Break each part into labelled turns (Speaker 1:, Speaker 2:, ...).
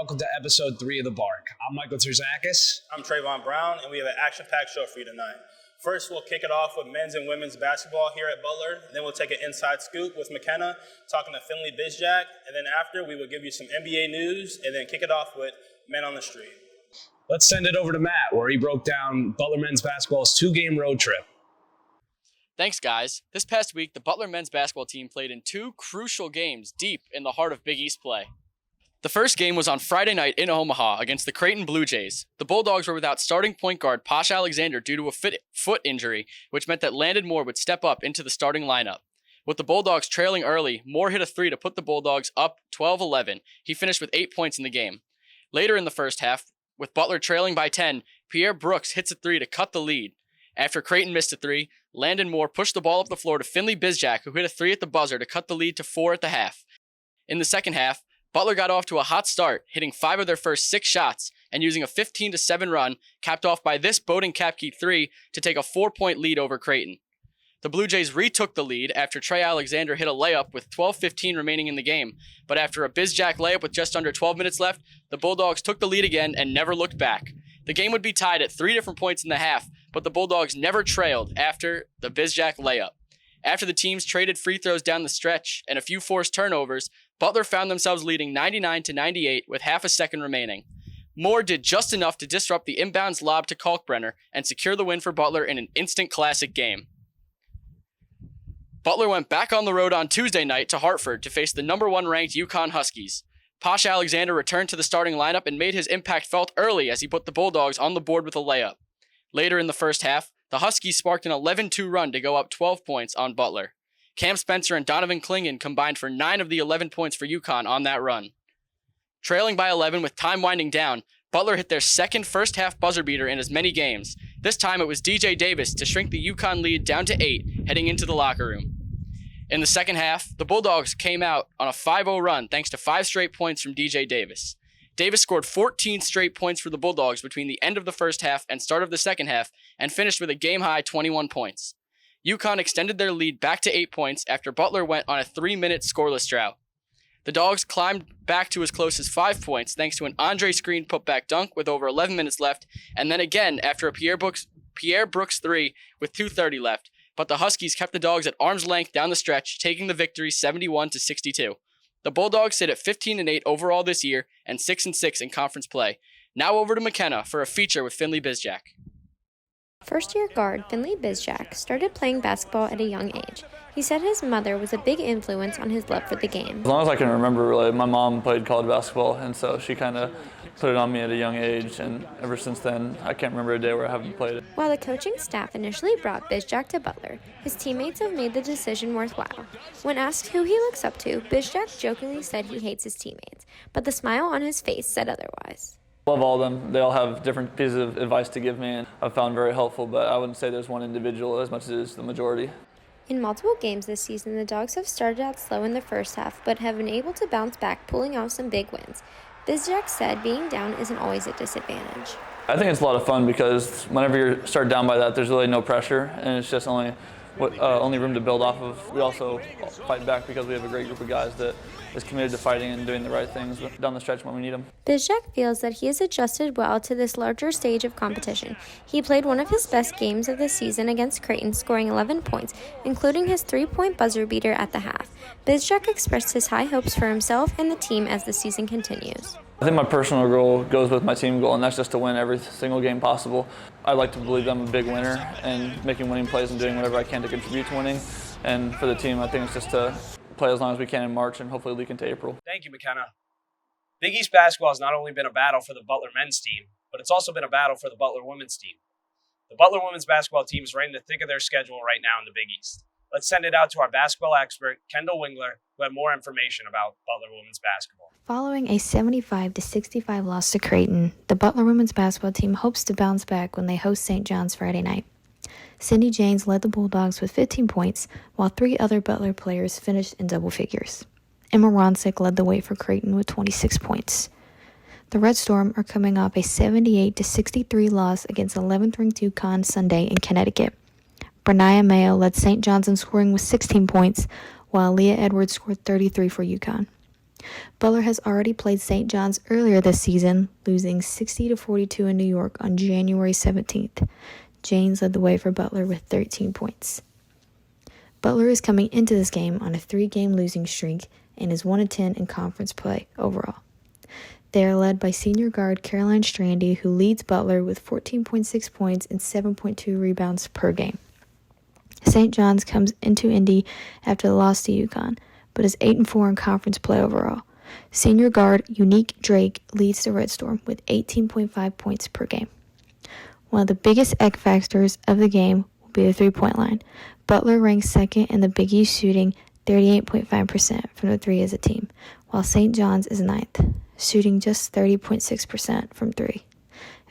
Speaker 1: welcome to episode 3 of The Bark. I'm Michael Terzakis.
Speaker 2: I'm Trayvon Brown, and we have an action-packed show for you tonight. First, we'll kick it off with men's and women's basketball here at Butler. Then we'll take an inside scoop with McKenna, talking to Finley Bizjack. And then after, we will give you some NBA news, and then kick it off with Men on the Street.
Speaker 1: Let's send it over to Matt, where he broke down Butler men's basketball's 2-game road trip.
Speaker 3: Thanks, guys. This past week, the Butler men's basketball team played in 2 crucial games deep in the heart of Big East play. The first game was on Friday night in Omaha against the Creighton Blue Jays. The Bulldogs were without starting point guard Posh Alexander due to a foot injury, which meant that Landon Moore would step up into the starting lineup. With the Bulldogs trailing early, Moore hit a 3 to put the Bulldogs up 12-11. He finished with 8 points in the game. Later in the first half, with Butler trailing by 10, Pierre Brooks hits a 3 to cut the lead. After Creighton missed a 3, Landon Moore pushed the ball up the floor to Finley Bizjack, who hit a 3 at the buzzer to cut the lead to 4 at the half. In the second half, Butler got off to a hot start, hitting 5 of their first 6 shots and using a 15-7 run, capped off by this Bowden Kapke 3 to take a 4-point lead over Creighton. The Blue Jays retook the lead after Trey Alexander hit a layup with 12:15 remaining in the game, but after a Bizjack layup with just under 12 minutes left, the Bulldogs took the lead again and never looked back. The game would be tied at 3 different points in the half, but the Bulldogs never trailed after the Bizjack layup. After the teams traded free throws down the stretch and a few forced turnovers, Butler found themselves leading 99-98 with half a second remaining. Moore did just enough to disrupt the inbounds lob to Kalkbrenner and secure the win for Butler in an instant classic game. Butler went back on the road on Tuesday night to Hartford to face the number 1 ranked UConn Huskies. Posh Alexander returned to the starting lineup and made his impact felt early as he put the Bulldogs on the board with a layup. Later in the first half, the Huskies sparked an 11-2 run to go up 12 points on Butler. Cam Spencer and Donovan Clingan combined for 9 of the 11 points for UConn on that run. Trailing by 11 with time winding down, Butler hit their second first-half buzzer beater in as many games. This time it was DJ Davis to shrink the UConn lead down to 8, heading into the locker room. In the second half, the Bulldogs came out on a 5-0 run thanks to 5 straight points from DJ Davis. Davis scored 14 straight points for the Bulldogs between the end of the first half and start of the second half and finished with a game-high 21 points. UConn extended their lead back to 8 points after Butler went on a 3-minute scoreless drought. The Dogs climbed back to as close as 5 points thanks to an Andre Screen putback dunk with over 11 minutes left, and then again after a Pierre Brooks 3 with 2:30 left, but the Huskies kept the Dogs at arm's length down the stretch, taking the victory 71-62. The Bulldogs sit at 15-8 overall this year and 6-6 in conference play. Now over to McKenna for a feature with Finley Bizjack.
Speaker 4: First-year guard Finley Bizjack started playing basketball at a young age. He said his mother was a big influence on his love for the game.
Speaker 5: As long as I can remember, really, my mom played college basketball, and so she kind of put it on me at a young age, and ever since then, I can't remember a day where I haven't played it.
Speaker 4: While the coaching staff initially brought Bizjack to Butler, his teammates have made the decision worthwhile. When asked who he looks up to, Bizjack jokingly said he hates his teammates, but the smile on his face said otherwise.
Speaker 5: I love all of them. They all have different pieces of advice to give me, and I've found very helpful, but I wouldn't say there's one individual as much as it is the majority.
Speaker 4: In multiple games this season, the Dogs have started out slow in the first half, but have been able to bounce back, pulling off some big wins. Bizjack said being down isn't always a disadvantage.
Speaker 5: I think it's a lot of fun because whenever you start down by that, there's really no pressure, and it's just only room to build off of. We also fight back because we have a great group of guys that is committed to fighting and doing the right things down the stretch when we need them.
Speaker 4: Bizjack feels that he has adjusted well to this larger stage of competition. He played one of his best games of the season against Creighton, scoring 11 points, including his 3-point buzzer beater at the half. Bizjack expressed his high hopes for himself and the team as the season continues.
Speaker 5: I think my personal goal goes with my team goal, and that's just to win every single game possible. I like to believe I'm a big winner and making winning plays and doing whatever I can to contribute to winning. And for the team, I think it's just to play as long as we can in March and hopefully leak into April.
Speaker 1: Thank you, McKenna. Big East basketball has not only been a battle for the Butler men's team, but it's also been a battle for the Butler women's team. The Butler women's basketball team is right in the thick of their schedule right now in the Big East. Let's send it out to our basketball expert, Kendall Wingler, who had more information about Butler women's basketball.
Speaker 6: Following a 75-65 loss to Creighton, the Butler women's basketball team hopes to bounce back when they host St. John's Friday night. Cindy Janes led the Bulldogs with 15 points, while 3 other Butler players finished in double figures. Emma Ronsick led the way for Creighton with 26 points. The Red Storm are coming off a 78-63 loss against 11th-ranked UConn Sunday in Connecticut. Brenaya Mayo led St. John's in scoring with 16 points, while Leah Edwards scored 33 for UConn. Butler has already played St. John's earlier this season, losing 60-42 in New York on January 17th. Janes led the way for Butler with 13 points. Butler is coming into this game on a 3-game losing streak and is 1-10 in conference play overall. They are led by senior guard Caroline Strandy, who leads Butler with 14.6 points and 7.2 rebounds per game. St. John's comes into Indy after the loss to UConn, but is 8-4 in conference play overall. Senior guard Unique Drake leads the Red Storm with 18.5 points per game. One of the biggest X factors of the game will be the three-point line. Butler ranks second in the Big East, shooting 38.5% from the three as a team, while St. John's is ninth, shooting just 30.6% from three.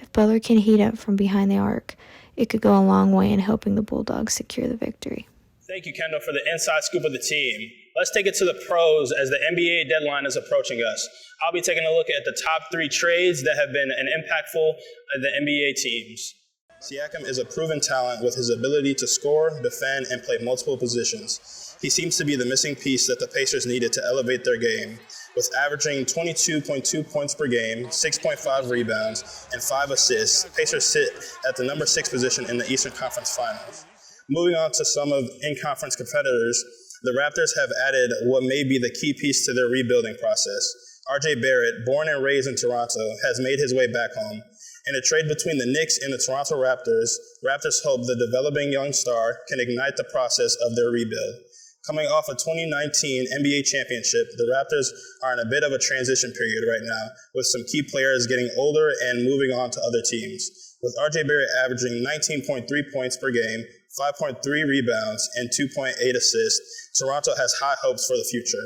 Speaker 6: If Butler can heat up from behind the arc, it could go a long way in helping the Bulldogs secure the victory.
Speaker 2: Thank you, Kendall, for the inside scoop of the team. Let's take it to the pros as the NBA deadline is approaching us. I'll be taking a look at the top 3 trades that have been impactful of the NBA teams. Siakam is a proven talent with his ability to score, defend, and play multiple positions. He seems to be the missing piece that the Pacers needed to elevate their game. With averaging 22.2 points per game, 6.5 rebounds, and 5 assists, Pacers sit at the number 6 position in the Eastern Conference Finals. Moving on to some of in-conference competitors, the Raptors have added what may be the key piece to their rebuilding process. RJ Barrett, born and raised in Toronto, has made his way back home. In a trade between the Knicks and the Toronto Raptors, Raptors hope the developing young star can ignite the process of their rebuild. Coming off a 2019 NBA championship, the Raptors are in a bit of a transition period right now, with some key players getting older and moving on to other teams. With RJ Barrett averaging 19.3 points per game, 5.3 rebounds, and 2.8 assists, Toronto has high hopes for the future.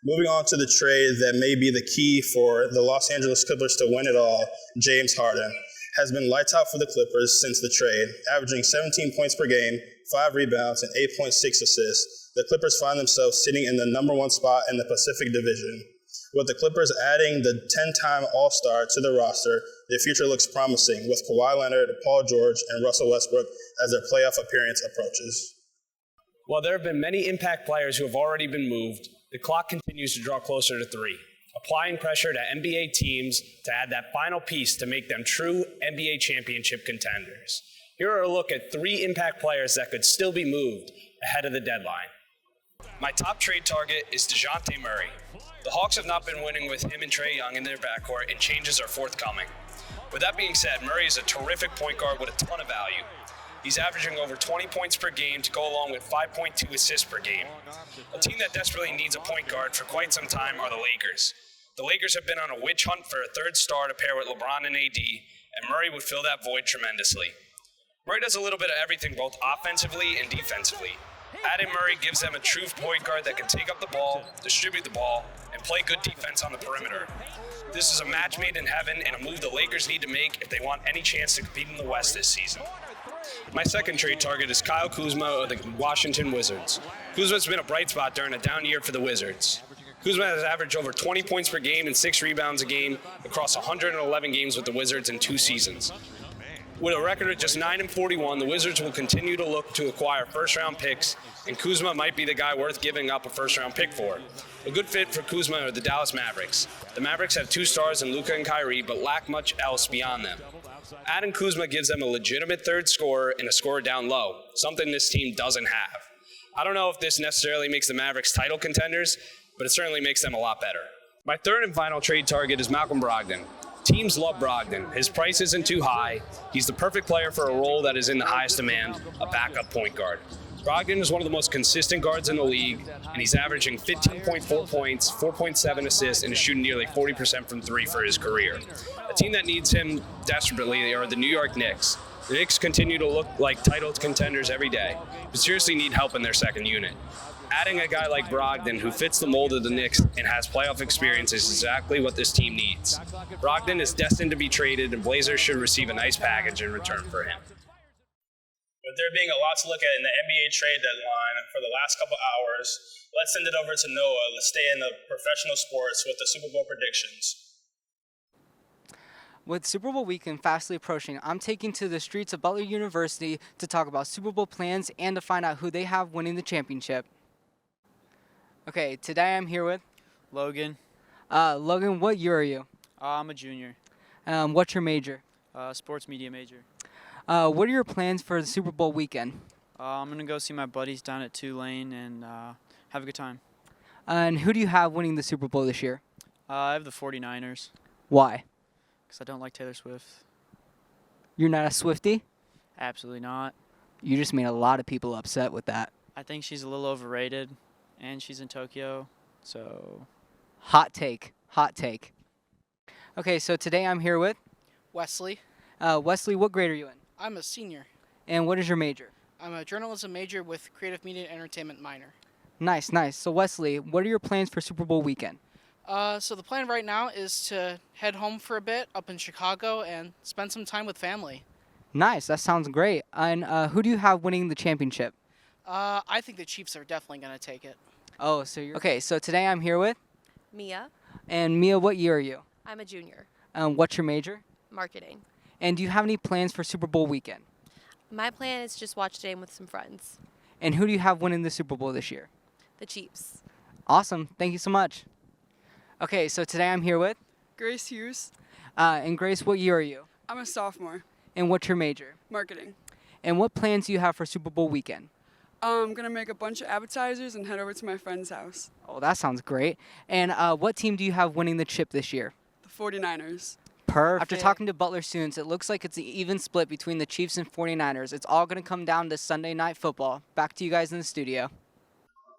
Speaker 2: Moving on to the trade that may be the key for the Los Angeles Clippers to win it all, James Harden has been lights out for the Clippers since the trade, averaging 17 points per game, 5 rebounds, and 8.6 assists. The Clippers find themselves sitting in the number 1 spot in the Pacific Division. With the Clippers adding the 10-time All-Star to the roster, their future looks promising with Kawhi Leonard, Paul George, and Russell Westbrook as their playoff appearance approaches.
Speaker 1: While there have been many impact players who have already been moved, the clock continues to draw closer to 3, applying pressure to NBA teams to add that final piece to make them true NBA championship contenders. Here are a look at 3 impact players that could still be moved ahead of the deadline. My top trade target is DeJounte Murray. The Hawks have not been winning with him and Trae Young in their backcourt, and changes are forthcoming. With that being said, Murray is a terrific point guard with a ton of value. He's averaging over 20 points per game to go along with 5.2 assists per game. A team that desperately needs a point guard for quite some time are the Lakers. The Lakers have been on a witch hunt for a third star to pair with LeBron and AD, and Murray would fill that void tremendously. Murray does a little bit of everything, both offensively and defensively. Adding Murray gives them a true point guard that can take up the ball, distribute the ball, and play good defense on the perimeter. This is a match made in heaven and a move the Lakers need to make if they want any chance to compete in the West this season. My second trade target is Kyle Kuzma of the Washington Wizards. Kuzma's been a bright spot during a down year for the Wizards. Kuzma has averaged over 20 points per game and 6 rebounds a game across 111 games with the Wizards in 2 seasons. With a record of just 9-41, the Wizards will continue to look to acquire first-round picks, and Kuzma might be the guy worth giving up a first-round pick for. A good fit for Kuzma are the Dallas Mavericks. The Mavericks have 2 stars in Luka and Kyrie, but lack much else beyond them. Adding Kuzma gives them a legitimate third scorer and a scorer down low, something this team doesn't have. I don't know if this necessarily makes the Mavericks title contenders, but it certainly makes them a lot better. My third and final trade target is Malcolm Brogdon. Teams love Brogdon. His price isn't too high. He's the perfect player for a role that is in the highest demand, a backup point guard. Brogdon is one of the most consistent guards in the league, and he's averaging 15.4 points, 4.7 assists, and is shooting nearly 40% from 3 for his career. A team that needs him desperately are the New York Knicks. The Knicks continue to look like title contenders every day, but seriously need help in their second unit. Adding a guy like Brogdon, who fits the mold of the Knicks and has playoff experience, is exactly what this team needs. Brogdon is destined to be traded, and Blazers should receive a nice package in return for him.
Speaker 2: With there being a lot to look at in the NBA trade deadline for the last couple hours, let's send it over to Noah. Let's stay in the professional sports with the Super Bowl predictions.
Speaker 7: With Super Bowl weekend fastly approaching, I'm taking to the streets of Butler University to talk about Super Bowl plans and to find out who they have winning the championship. Okay, today I'm here with
Speaker 8: Logan,
Speaker 7: Logan, what year are you?
Speaker 8: I'm a junior,
Speaker 7: What's your major?
Speaker 8: sports media major.
Speaker 7: What are your plans for the Super Bowl weekend?
Speaker 8: I'm going to go see my buddies down at Tulane and have a good time.
Speaker 7: And who do you have winning the Super Bowl this year?
Speaker 8: I have the 49ers
Speaker 7: Why?
Speaker 8: because I don't like Taylor Swift.
Speaker 7: You're not a Swiftie?
Speaker 8: Absolutely not.
Speaker 7: You just made a lot of people upset with that.
Speaker 8: I think she's a little overrated, and she's in Tokyo, so
Speaker 7: Hot take. Hot take. Okay, so today I'm here with
Speaker 9: Wesley.
Speaker 7: Wesley. What grade are you in?
Speaker 9: I'm a senior.
Speaker 7: And what is your major?
Speaker 9: I'm a journalism major with creative media and entertainment minor.
Speaker 7: Nice, nice. So Wesley, what are your plans for Super Bowl weekend?
Speaker 9: So the plan right now is to head home for a bit up in Chicago and spend some time with family.
Speaker 7: Nice, that sounds great. And who do you have winning the championship?
Speaker 9: I think the Chiefs are definitely going to take it.
Speaker 7: Oh, so you're okay. So today I'm here with
Speaker 10: Mia.
Speaker 7: and Mia. What year are you?
Speaker 10: I'm a junior.
Speaker 7: What's your major?
Speaker 10: Marketing.
Speaker 7: And do you have any plans for Super Bowl weekend?
Speaker 10: My plan is just watch the game with some friends.
Speaker 7: And who do you have winning the Super Bowl this year?
Speaker 10: The Chiefs.
Speaker 7: Awesome. Thank you so much. Okay, so today I'm here with
Speaker 11: Grace Hughes.
Speaker 7: and Grace. What year are you?
Speaker 11: I'm a sophomore.
Speaker 7: And what's your major?
Speaker 11: Marketing.
Speaker 7: And what plans do you have for Super Bowl weekend?
Speaker 11: I'm gonna make a bunch of appetizers and head over to my friend's house.
Speaker 7: Oh, that sounds great. And what team do you have winning the chip this year?
Speaker 11: The 49ers.
Speaker 7: Perfect. After talking to Butler students, it looks like it's an even split between the Chiefs and 49ers. It's all going to come down to Sunday Night Football. Back to you guys in the studio.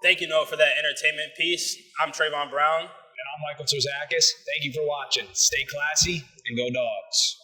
Speaker 2: Thank you, Noah, for that entertainment piece. I'm Trayvon Brown.
Speaker 1: And I'm Michael Terzakis. Thank you for watching. Stay classy and go Dogs.